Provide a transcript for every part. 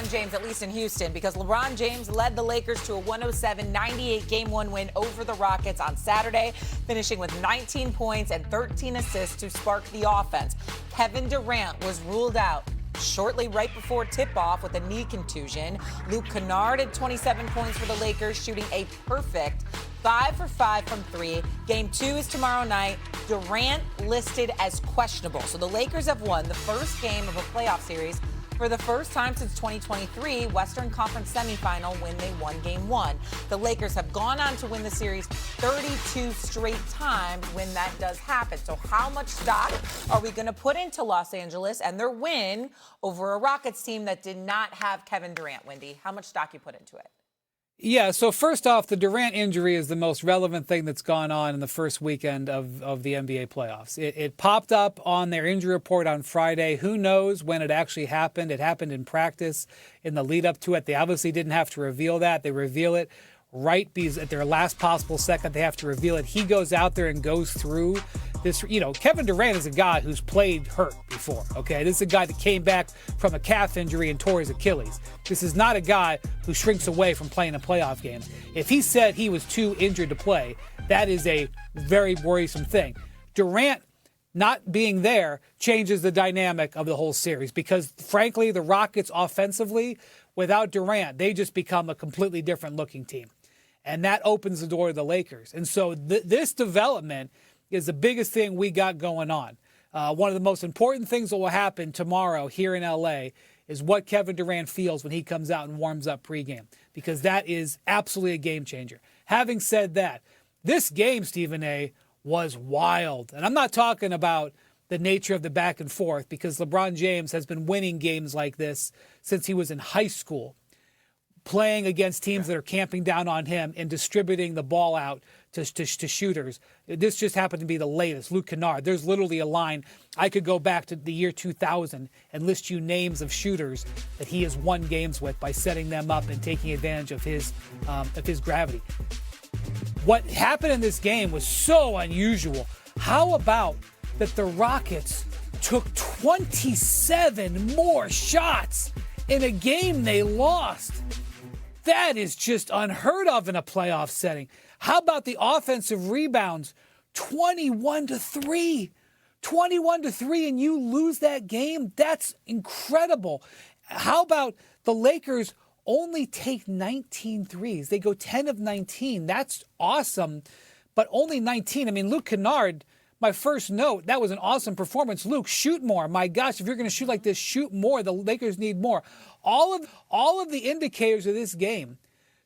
LeBron James, at least in Houston, because LeBron James led the Lakers to a 107-98 Game-1 win over the Rockets on Saturday, finishing with 19 points and 13 assists to spark the offense. Kevin Durant was ruled out shortly right before tip-off with a knee contusion. Luke Kennard had 27 points for the Lakers, shooting a perfect 5 for 5 from 3. Game 2 is tomorrow night. Durant listed as questionable. So the Lakers have won the first game of a playoff series for the first time since 2023 Western Conference semifinal when they won Game 1. The Lakers have gone on to win the series 32 straight times when that does happen. So how much stock are we going to put into Los Angeles and their win over a Rockets team that did not have Kevin Durant, Wendy? How much stock you put into it? Yeah, so first off, the Durant injury is the most relevant thing that's gone on in the first weekend of the NBA playoffs. It popped up on their injury report on Friday. Who knows when it actually happened? It happened in practice in the lead up to it. They obviously didn't have to reveal that. They reveal it right because at their last possible second, they have to reveal it. He goes out there and goes through this. Kevin Durant is a guy who's played hurt before, okay? This is a guy that came back from a calf injury and tore his Achilles. This is not a guy who shrinks away from playing in playoff games. If he said he was too injured to play, that is a very worrisome thing. Durant not being there changes the dynamic of the whole series because, frankly, the Rockets offensively, without Durant, they just become a completely different looking team. And that opens the door to the Lakers. And so this development is the biggest thing we got going on. One of the most important things that will happen tomorrow here in L.A. is what Kevin Durant feels when he comes out and warms up pregame, because that is absolutely a game changer. Having said that, this game, Stephen A., was wild. And I'm not talking about the nature of the back and forth, because LeBron James has been winning games like this since he was in high school, playing against teams that are camping down on him and distributing the ball out to shooters. This just happened to be the latest. Luke Kennard. There's literally a line. I could go back to the year 2000 and list you names of shooters that he has won games with by setting them up and taking advantage of his gravity. What happened in this game was so unusual. How about that the Rockets took 27 more shots in a game they lost? That is just unheard of in a playoff setting. How about the offensive rebounds? 21-3. 21-3, and you lose that game? That's incredible. How about the Lakers only take 19 threes? They go 10 of 19. That's awesome, but only 19. I mean, Luke Kennard, my first note, that was an awesome performance. Luke, shoot more. My gosh, if you're going to shoot like this, shoot more. The Lakers need more. All of the indicators of this game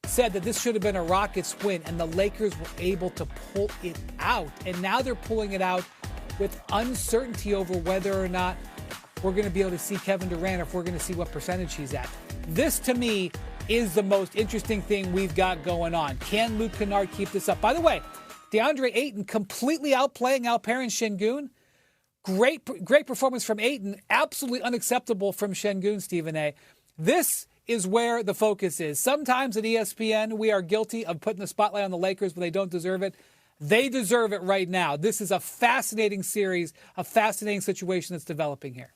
said that this should have been a Rockets win, and the Lakers were able to pull it out. And now they're pulling it out with uncertainty over whether or not we're going to be able to see Kevin Durant, or if we're going to see what percentage he's at. This, to me, is the most interesting thing we've got going on. Can Luke Kennard keep this up? By the way, DeAndre Ayton completely outplaying Alperen Şengün. Great performance from Ayton. Absolutely unacceptable from Şengün, Stephen A. This is where the focus is. Sometimes at ESPN, we are guilty of putting the spotlight on the Lakers when they don't deserve it. They deserve it right now. This is a fascinating series, a fascinating situation that's developing here.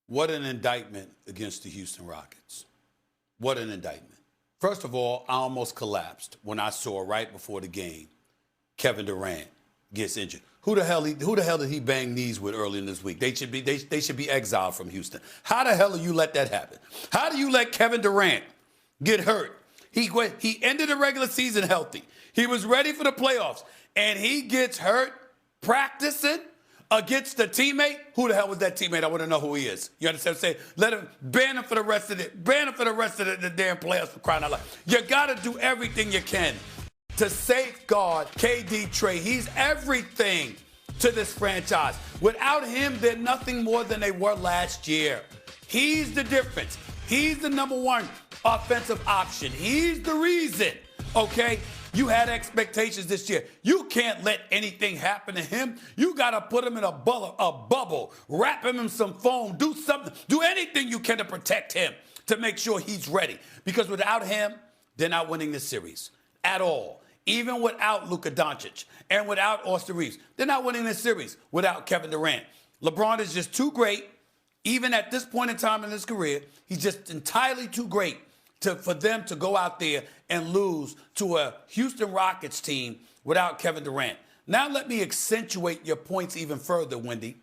What an indictment against the Houston Rockets. What an indictment. First of all, I almost collapsed when I saw right before the game Kevin Durant gets injured. Who the hell did he bang knees with early in this week? They should be exiled from Houston. How the hell do you let that happen? How do you let Kevin Durant get hurt? He ended the regular season healthy. He was ready for the playoffs, and he gets hurt practicing against the teammate. Who the hell was that teammate? I want to know who he is. You understand what I'm saying? Let him ban him for the rest of the damn playoffs, for crying out loud. You got to do everything you can to safeguard KD Trey. He's everything to this franchise. Without him, they're nothing more than they were last year. He's the difference. He's the number one offensive option. He's the reason, okay? You had expectations this year. You can't let anything happen to him. You got to put him in a bubble, wrap him in some foam, do something, do anything you can to protect him, to make sure he's ready. Because without him, they're not winning this series at all. Even without Luka Doncic and without Austin Reeves, they're not winning this series without Kevin Durant. LeBron is just too great Even at this point in time in his career, he's just entirely too great for them to go out there and lose to a Houston Rockets team without Kevin Durant. Now let me accentuate your points even further, Wendy.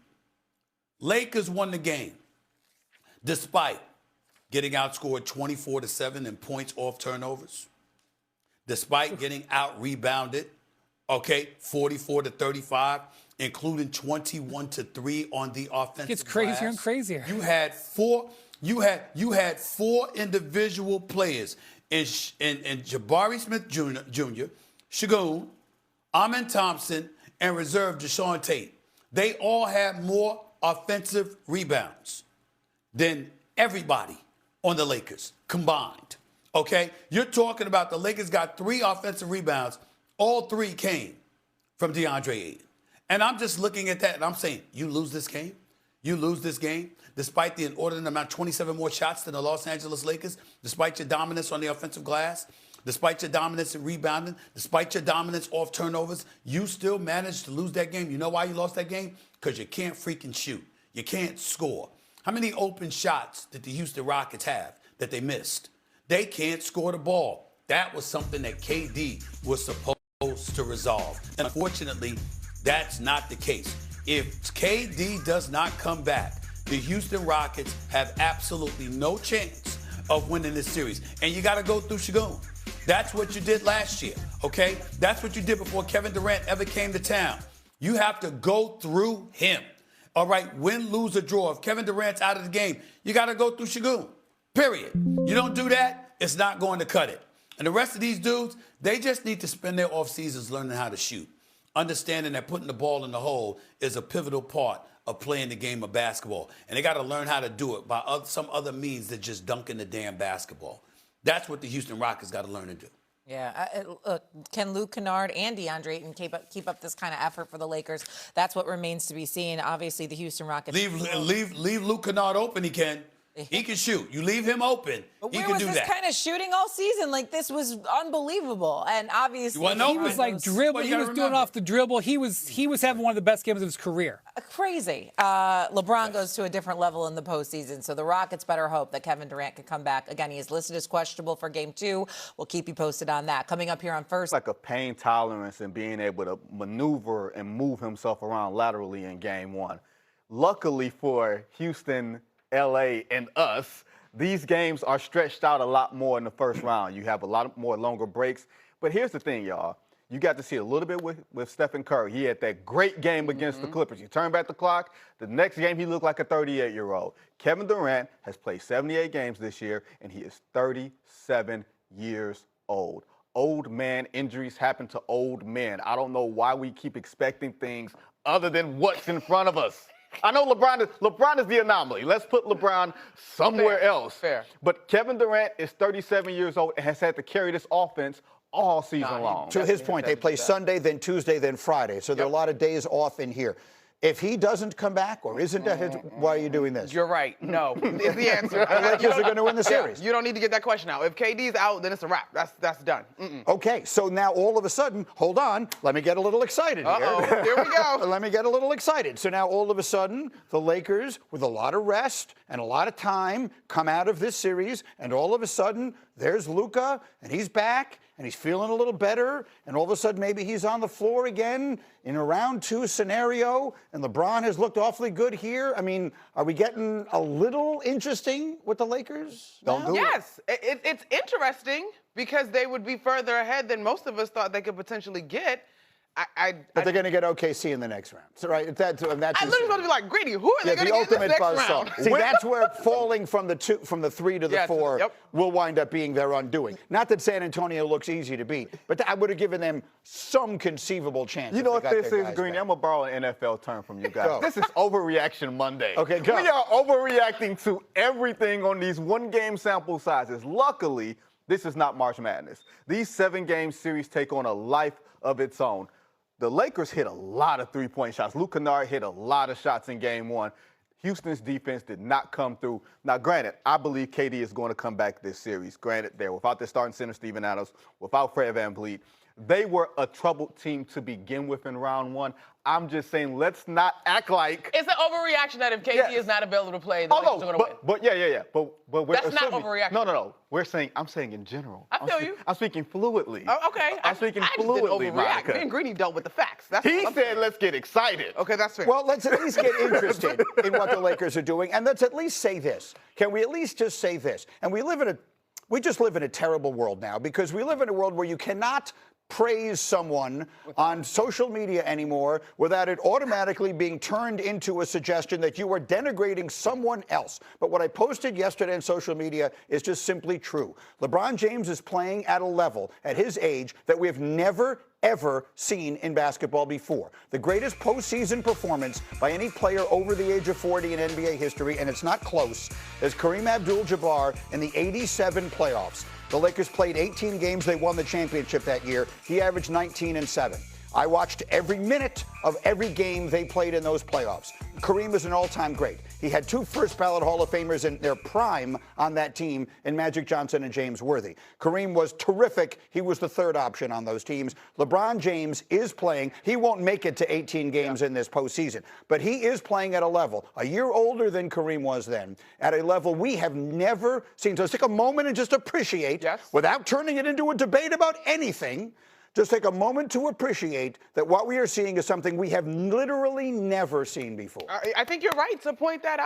Lakers won the game despite getting outscored 24-7 in points off turnovers, despite getting out-rebounded, 44-35, including 21-3 on the offensive It's crazier glass. and crazier. You had four individual players in Jabari Smith Jr., Shagun, Amen Thompson, and reserve Deshaun Tate. They all had more offensive rebounds than everybody on the Lakers combined. Okay? You're talking about the Lakers got 3 offensive rebounds. All 3 came from DeAndre Ayton. And I'm just looking at that and I'm saying, you lose this game? You lose this game despite the inordinate amount, 27 more shots than the Los Angeles Lakers, despite your dominance on the offensive glass, despite your dominance in rebounding, despite your dominance off turnovers, you still managed to lose that game. You know why you lost that game? Because you can't freaking shoot. You can't score. How many open shots did the Houston Rockets have that they missed? They can't score the ball. That was something that KD was supposed to resolve. And unfortunately, that's not the case. If KD does not come back, the Houston Rockets have absolutely no chance of winning this series. And you got to go through Shagun. That's what you did last year, okay? That's what you did before Kevin Durant ever came to town. You have to go through him. All right, win, lose, or draw. If Kevin Durant's out of the game, you got to go through Shagun, period. You don't do that, it's not going to cut it. And the rest of these dudes, they just need to spend their off seasons learning how to shoot, understanding that putting the ball in the hole is a pivotal part of playing the game of basketball. And they got to learn how to do it by some other means than just dunking the damn basketball. That's what the Houston Rockets got to learn to do. Yeah, can Luke Kennard and DeAndre Ayton keep up this kind of effort for the Lakers? That's what remains to be seen. Obviously, the Houston Rockets. Leave Luke Kennard open. He can. He can shoot. You leave him open, but he where can was do this that. kind of shooting all season? Like, this was unbelievable. And obviously, he was like dribbling. He was doing off the dribble. He was having one of the best games of his career. Crazy. LeBron goes to a different level in the postseason, so the Rockets better hope that Kevin Durant can come back. Again, he is listed as questionable for Game 2. We'll keep you posted on that. Coming up here on First. Like a pain tolerance and being able to maneuver and move himself around laterally in Game 1. Luckily for Houston, LA, and us, these games are stretched out a lot more in the first round. You have a lot more longer breaks. But here's the thing, y'all. You got to see a little bit with Stephen Curry. He had that great game against the Clippers. You turn back the clock, the next game he looked like a 38-year-old. Kevin Durant has played 78 games this year, and he is 37 years old. Old man injuries happen to old men. I don't know why we keep expecting things other than what's in front of us. I know LeBron is the anomaly. Let's put LeBron somewhere else. Fair. But Kevin Durant is 37 years old and has had to carry this offense all season long. To his point, they play Sunday, then Tuesday, then Friday. So there are a lot of days off in here. If he doesn't come back or isn't at his, why are you doing this? You're right. No is the answer. The Lakers are going to win the series. Yeah, you don't need to get that question out. If KD's out, then it's a wrap. That's done. Okay, so now all of a sudden, hold on, let me get a little excited here. Here we go. Let me get a little excited. So now all of a sudden, the Lakers, with a lot of rest and a lot of time, come out of this series, and all of a sudden, there's Luka, and he's back, and he's feeling a little better, and all of a sudden maybe he's on the floor again in a round 2 scenario, and LeBron has looked awfully good here. I mean, are we getting a little interesting with the Lakers? Yes, it's interesting because they would be further ahead than most of us thought they could potentially get. But they're going to get OKC in the next round. So, right? That's I literally supposed to be like, Greedy, who are they going to get in the ultimate next round? buzzsaw. See, that's where falling from the 3 to the 4 will wind up being their undoing. Not that San Antonio looks easy to beat, but I would have given them some conceivable chance. You know what this is, Greeny? I'm going to borrow an NFL term from you guys. Go. This is overreaction Monday. Okay, go. We are overreacting to everything on these one-game sample sizes. Luckily, this is not March Madness. These 7-game series take on a life of its own. The Lakers hit a lot of three-point shots. Luke Kennard hit a lot of shots in Game 1. Houston's defense did not come through. Now, granted, I believe KD is going to come back this series. Granted, they're without their starting center, Steven Adams, without Fred VanVleet. They were a troubled team to begin with in round one. I'm just saying, let's not act like It's an overreaction that if KD is not available to play, the Lakers are going to win. But yeah. But we're That's not assuming, overreaction. No. I'm saying in general. I feel you. I'm speaking fluidly. Oh, okay. I'm speaking I just didn't fluidly, overreact. Monica. Me and Greeny dealt with the facts. That's He all I'm said, saying. let's get excited. Okay, that's fair. Well, let's at least get interested in what the Lakers are doing, and let's at least say this. Can we at least just say this? And we just live in a terrible world now, because we live in a world where you cannot praise someone on social media anymore without it automatically being turned into a suggestion that you are denigrating someone else. But what I posted yesterday on social media is just simply true. LeBron James is playing at a level at his age that we have never ever seen in basketball before. The greatest postseason performance by any player over the age of 40 in NBA history, and it's not close, is Kareem Abdul-Jabbar in the '87 playoffs. The Lakers played 18 games. They won the championship that year. He averaged 19 and 7. I watched every minute of every game they played in those playoffs. Kareem is an all-time great. He had 2 first-ballot Hall of Famers in their prime on that team in Magic Johnson and James Worthy. Kareem was terrific. He was the third option on those teams. LeBron James is playing. He won't make it to 18 games in this postseason, but he is playing at a level a year older than Kareem was then, at a level we have never seen. So let's take a moment and just appreciate, without turning it into a debate about anything, just take a moment to appreciate that what we are seeing is something we have literally never seen before. I think you're right to point that out.